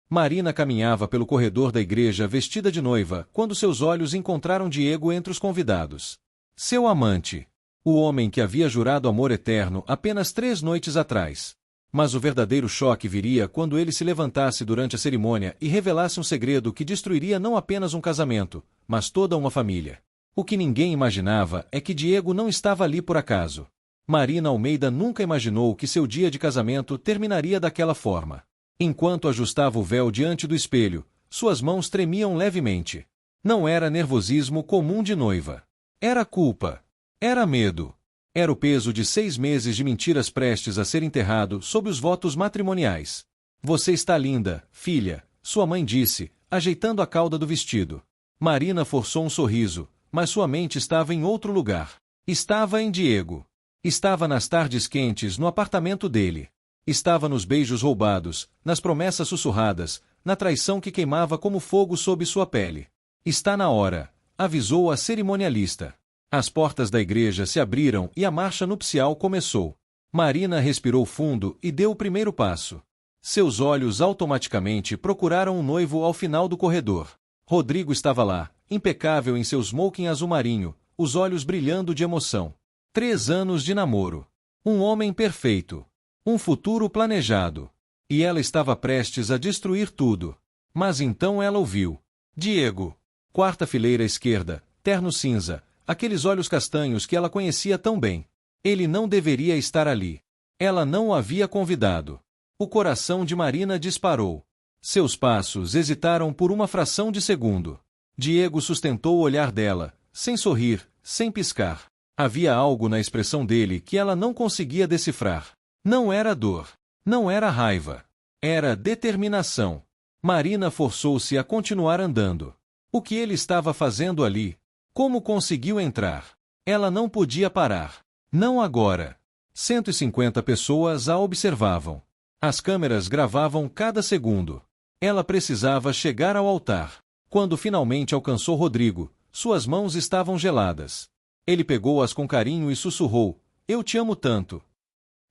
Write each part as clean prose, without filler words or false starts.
Marina caminhava pelo corredor da igreja vestida de noiva, quando seus olhos encontraram Diego entre os convidados. Seu amante. O homem que havia jurado amor eterno apenas 3 noites atrás. Mas o verdadeiro choque viria quando ele se levantasse durante a cerimônia e revelasse um segredo que destruiria não apenas um casamento, mas toda uma família. O que ninguém imaginava é que Diego não estava ali por acaso. Marina Almeida nunca imaginou que seu dia de casamento terminaria daquela forma. Enquanto ajustava o véu diante do espelho, suas mãos tremiam levemente. Não era nervosismo comum de noiva. Era culpa. Era medo. Era o peso de 6 meses de mentiras prestes a ser enterrado sob os votos matrimoniais. Você está linda, filha, sua mãe disse, ajeitando a cauda do vestido. Marina forçou um sorriso, mas sua mente estava em outro lugar. Estava em Diego. Estava nas tardes quentes no apartamento dele. Estava nos beijos roubados, nas promessas sussurradas, na traição que queimava como fogo sob sua pele. Está na hora, avisou a cerimonialista. As portas da igreja se abriram e a marcha nupcial começou. Marina respirou fundo e deu o primeiro passo. Seus olhos automaticamente procuraram o noivo ao final do corredor. Rodrigo estava lá, impecável em seu smoking azul marinho, os olhos brilhando de emoção. 3 anos de namoro. Um homem perfeito. Um futuro planejado. E ela estava prestes a destruir tudo. Mas então ela ouviu. Diego. 4ª fileira esquerda, terno cinza. Aqueles olhos castanhos que ela conhecia tão bem. Ele não deveria estar ali. Ela não o havia convidado. O coração de Marina disparou. Seus passos hesitaram por uma fração de segundo. Diego sustentou o olhar dela, sem sorrir, sem piscar. Havia algo na expressão dele que ela não conseguia decifrar. Não era dor. Não era raiva. Era determinação. Marina forçou-se a continuar andando. O que ele estava fazendo ali? Como conseguiu entrar? Ela não podia parar. Não agora. 150 pessoas a observavam. As câmeras gravavam cada segundo. Ela precisava chegar ao altar. Quando finalmente alcançou Rodrigo, suas mãos estavam geladas. Ele pegou-as com carinho e sussurrou: "Eu te amo tanto."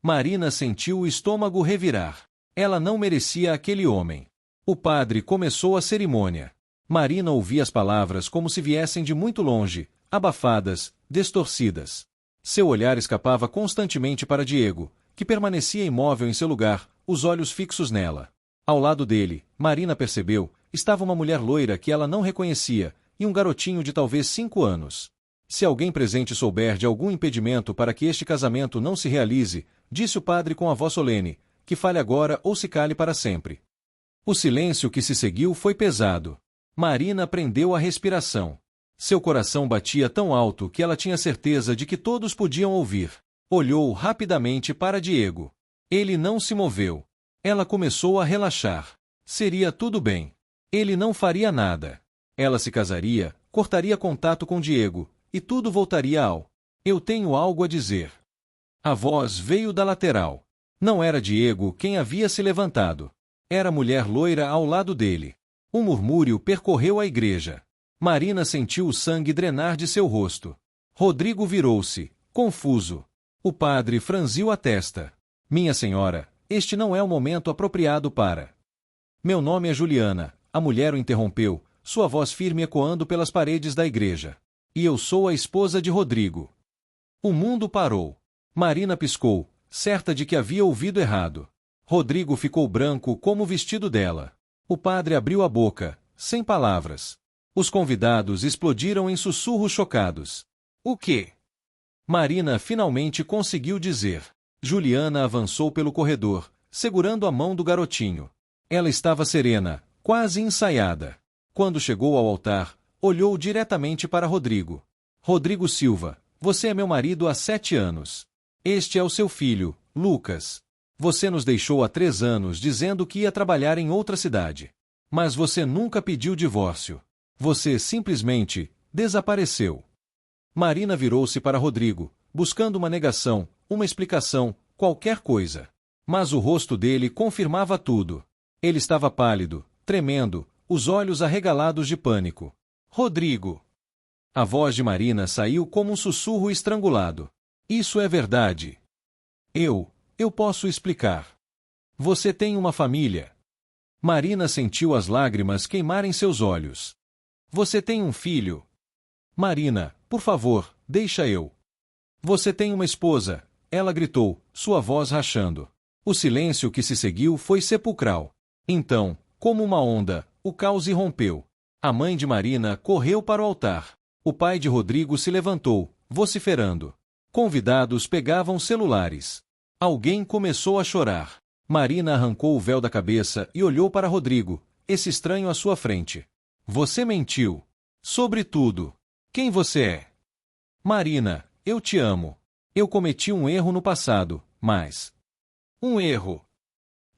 Marina sentiu o estômago revirar. Ela não merecia aquele homem. O padre começou a cerimônia. Marina ouvia as palavras como se viessem de muito longe, abafadas, distorcidas. Seu olhar escapava constantemente para Diego, que permanecia imóvel em seu lugar, os olhos fixos nela. Ao lado dele, Marina percebeu, estava uma mulher loira que ela não reconhecia, e um garotinho de talvez 5 anos. Se alguém presente souber de algum impedimento para que este casamento não se realize, disse o padre com a voz solene, que fale agora ou se cale para sempre. O silêncio que se seguiu foi pesado. Marina prendeu a respiração. Seu coração batia tão alto que ela tinha certeza de que todos podiam ouvir. Olhou rapidamente para Diego. Ele não se moveu. Ela começou a relaxar. Seria tudo bem. Ele não faria nada. Ela se casaria, cortaria contato com Diego, e tudo voltaria ao "Eu tenho algo a dizer." A voz veio da lateral. Não era Diego quem havia se levantado. Era a mulher loira ao lado dele. Um murmúrio percorreu a igreja. Marina sentiu o sangue drenar de seu rosto. Rodrigo virou-se, confuso. O padre franziu a testa. "Minha senhora, este não é o momento apropriado para..." "Meu nome é Juliana," a mulher o interrompeu, sua voz firme ecoando pelas paredes da igreja. "E eu sou a esposa de Rodrigo." O mundo parou. Marina piscou, certa de que havia ouvido errado. Rodrigo ficou branco como o vestido dela. O padre abriu a boca, sem palavras. Os convidados explodiram em sussurros chocados. "O quê?" Marina finalmente conseguiu dizer. Juliana avançou pelo corredor, segurando a mão do garotinho. Ela estava serena, quase ensaiada. Quando chegou ao altar, olhou diretamente para Rodrigo. "Rodrigo Silva, você é meu marido há 7 anos. Este é o seu filho, Lucas. Você nos deixou há 3 anos dizendo que ia trabalhar em outra cidade. Mas você nunca pediu divórcio. Você simplesmente desapareceu." Marina virou-se para Rodrigo, buscando uma negação, uma explicação, qualquer coisa. Mas o rosto dele confirmava tudo. Ele estava pálido, tremendo, os olhos arregalados de pânico. "Rodrigo!" A voz de Marina saiu como um sussurro estrangulado. "Isso é verdade. Eu posso explicar. Você tem uma família." Marina sentiu as lágrimas queimarem seus olhos. Você tem um filho? Marina, por favor, deixa eu. Você tem uma esposa? Ela gritou, sua voz rachando. O silêncio que se seguiu foi sepulcral. Então, como uma onda, o caos irrompeu. A mãe de Marina correu para o altar. O pai de Rodrigo se levantou, vociferando. Convidados pegavam celulares. Alguém começou a chorar. Marina arrancou o véu da cabeça e olhou para Rodrigo, esse estranho à sua frente. Você mentiu. Sobre tudo. Quem você é? Marina, eu te amo. Eu cometi um erro no passado, mas... Um erro.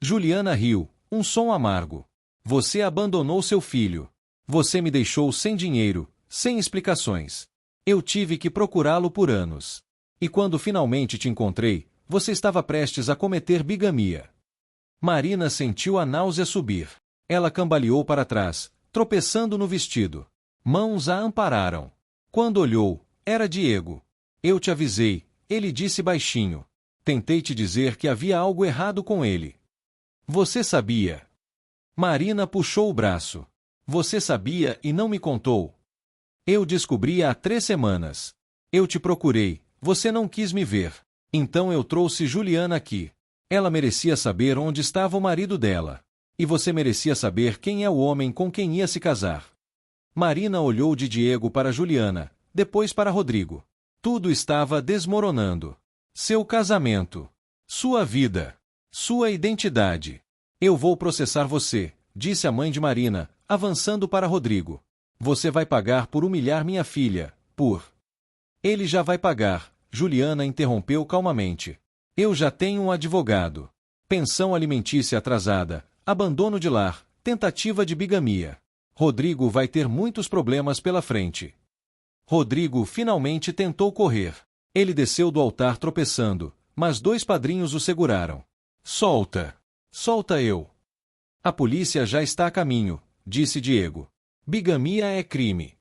Juliana riu, um som amargo. Você abandonou seu filho. Você me deixou sem dinheiro, sem explicações. Eu tive que procurá-lo por anos. E quando finalmente te encontrei, você estava prestes a cometer bigamia. Marina sentiu a náusea subir. Ela cambaleou para trás, tropeçando no vestido. Mãos a ampararam. Quando olhou, era Diego. Eu te avisei, ele disse baixinho. Tentei te dizer que havia algo errado com ele. Você sabia. Marina puxou o braço. Você sabia e não me contou. Eu descobri há 3 semanas. Eu te procurei, você não quis me ver. Então eu trouxe Juliana aqui. Ela merecia saber onde estava o marido dela. E você merecia saber quem é o homem com quem ia se casar. Marina olhou de Diego para Juliana, depois para Rodrigo. Tudo estava desmoronando. Seu casamento. Sua vida. Sua identidade. Eu vou processar você, disse a mãe de Marina, avançando para Rodrigo. Você vai pagar por humilhar minha filha, por... Ele já vai pagar, Juliana interrompeu calmamente. Eu já tenho um advogado. Pensão alimentícia atrasada, abandono de lar, tentativa de bigamia. Rodrigo vai ter muitos problemas pela frente. Rodrigo finalmente tentou correr. Ele desceu do altar tropeçando, mas 2 padrinhos o seguraram. Solta! Solta eu! A polícia já está a caminho, disse Diego. Bigamia é crime.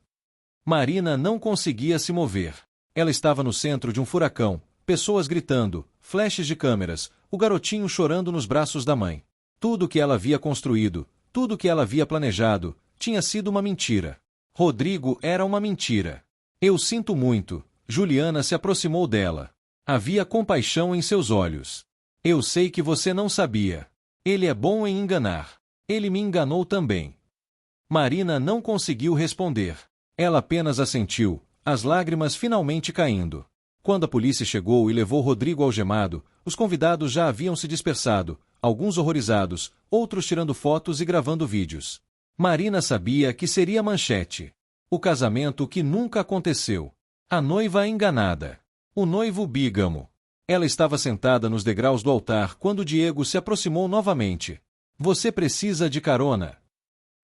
Marina não conseguia se mover. Ela estava no centro de um furacão, pessoas gritando, flashes de câmeras, o garotinho chorando nos braços da mãe. Tudo que ela havia construído, tudo que ela havia planejado, tinha sido uma mentira. Rodrigo era uma mentira. Eu sinto muito. Juliana se aproximou dela. Havia compaixão em seus olhos. Eu sei que você não sabia. Ele é bom em enganar. Ele me enganou também. Marina não conseguiu responder. Ela apenas assentiu, as lágrimas finalmente caindo. Quando a polícia chegou e levou Rodrigo algemado, os convidados já haviam se dispersado, alguns horrorizados, outros tirando fotos e gravando vídeos. Marina sabia que seria manchete. O casamento que nunca aconteceu. A noiva enganada. O noivo bígamo. Ela estava sentada nos degraus do altar quando Diego se aproximou novamente. Você precisa de carona?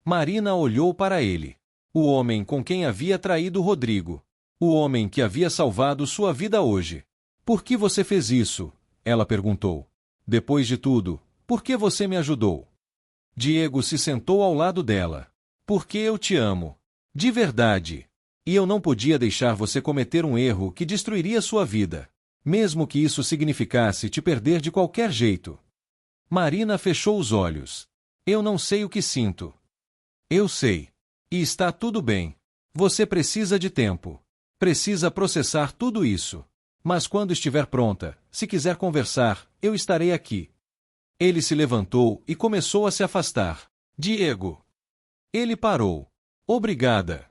Marina olhou para ele. O homem com quem havia traído Rodrigo. O homem que havia salvado sua vida hoje. Por que você fez isso? Ela perguntou. Depois de tudo, por que você me ajudou? Diego se sentou ao lado dela. Porque eu te amo. De verdade. E eu não podia deixar você cometer um erro que destruiria sua vida. Mesmo que isso significasse te perder de qualquer jeito. Marina fechou os olhos. Eu não sei o que sinto. Eu sei. E está tudo bem. Você precisa de tempo. Precisa processar tudo isso. Mas quando estiver pronta, se quiser conversar, eu estarei aqui. Ele se levantou e começou a se afastar. Diego. Ele parou. Obrigada.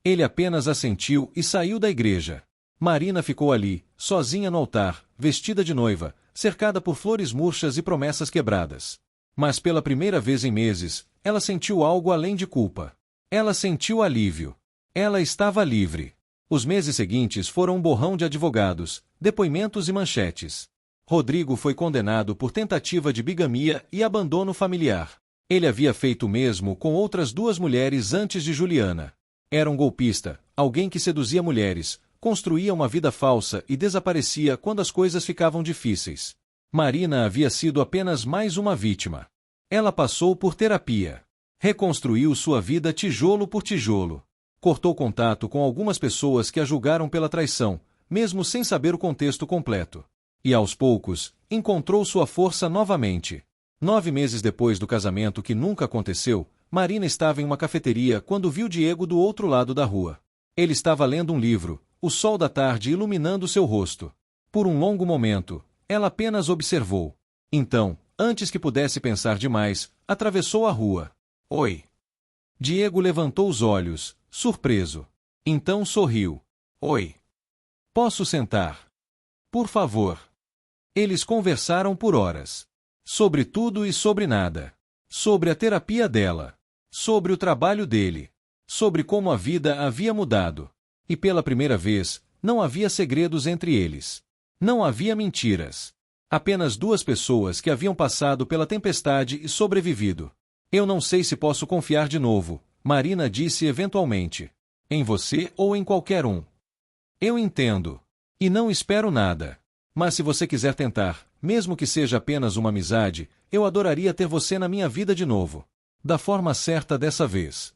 Ele apenas assentiu e saiu da igreja. Marina ficou ali, sozinha no altar, vestida de noiva, cercada por flores murchas e promessas quebradas. Mas pela primeira vez em meses, ela sentiu algo além de culpa. Ela sentiu alívio. Ela estava livre. Os meses seguintes foram um borrão de advogados, depoimentos e manchetes. Rodrigo foi condenado por tentativa de bigamia e abandono familiar. Ele havia feito o mesmo com outras 2 mulheres antes de Juliana. Era um golpista, alguém que seduzia mulheres, construía uma vida falsa e desaparecia quando as coisas ficavam difíceis. Marina havia sido apenas mais uma vítima. Ela passou por terapia. Reconstruiu sua vida tijolo por tijolo. Cortou contato com algumas pessoas que a julgaram pela traição, mesmo sem saber o contexto completo. E aos poucos, encontrou sua força novamente. 9 meses depois do casamento que nunca aconteceu, Marina estava em uma cafeteria quando viu Diego do outro lado da rua. Ele estava lendo um livro, o sol da tarde iluminando seu rosto. Por um longo momento, ela apenas observou. Então, antes que pudesse pensar demais, atravessou a rua. Oi. Diego levantou os olhos, surpreso. Então sorriu. Oi. Posso sentar? Por favor. Eles conversaram por horas. Sobre tudo e sobre nada. Sobre a terapia dela. Sobre o trabalho dele. Sobre como a vida havia mudado. E pela primeira vez, não havia segredos entre eles. Não havia mentiras. Apenas duas pessoas que haviam passado pela tempestade e sobrevivido. Eu não sei se posso confiar de novo, Marina disse eventualmente. Em você ou em qualquer um. Eu entendo. E não espero nada. Mas se você quiser tentar, mesmo que seja apenas uma amizade, eu adoraria ter você na minha vida de novo. Da forma certa dessa vez.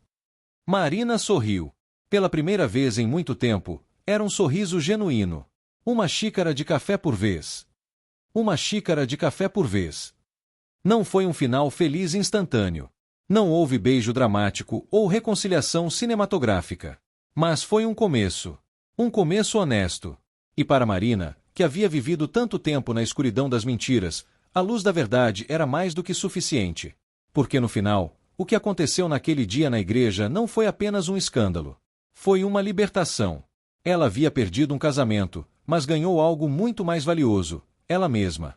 Marina sorriu. Pela primeira vez em muito tempo, era um sorriso genuíno. Uma xícara de café por vez. Uma xícara de café por vez. Não foi um final feliz instantâneo. Não houve beijo dramático ou reconciliação cinematográfica. Mas foi um começo. Um começo honesto. E para Marina, que havia vivido tanto tempo na escuridão das mentiras, a luz da verdade era mais do que suficiente. Porque no final, o que aconteceu naquele dia na igreja não foi apenas um escândalo. Foi uma libertação. Ela havia perdido um casamento, mas ganhou algo muito mais valioso, ela mesma.